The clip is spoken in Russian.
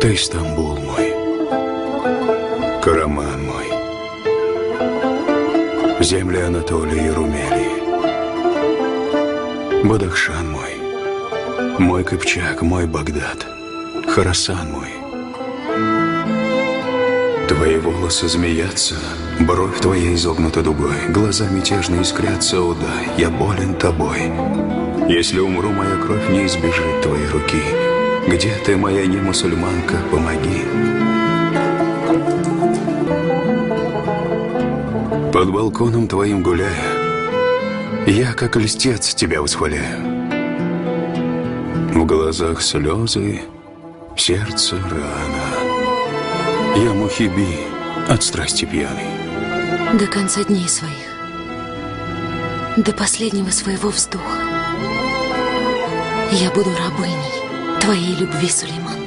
Ты Стамбул мой, Караман мой, земли Анатолии и Румелии, Бадахшан мой Кыпчак, мой Багдад, Хорасан мой. Твои волосы змеятся, бровь твоя изогнута дугой, глаза мятежно искрятся, о да, я болен тобой. Если умру, моя кровь не избежит твоей руки. Где ты, моя не мусульманка, помоги. Под балконом твоим гуляя, я, как льстец, тебя восхваляю. В глазах слезы, в сердце рана. Я Мухиби, от страсти пьяный. До конца дней своих, до последнего своего вздоха, я буду рабыней твоей любви, Сулейман.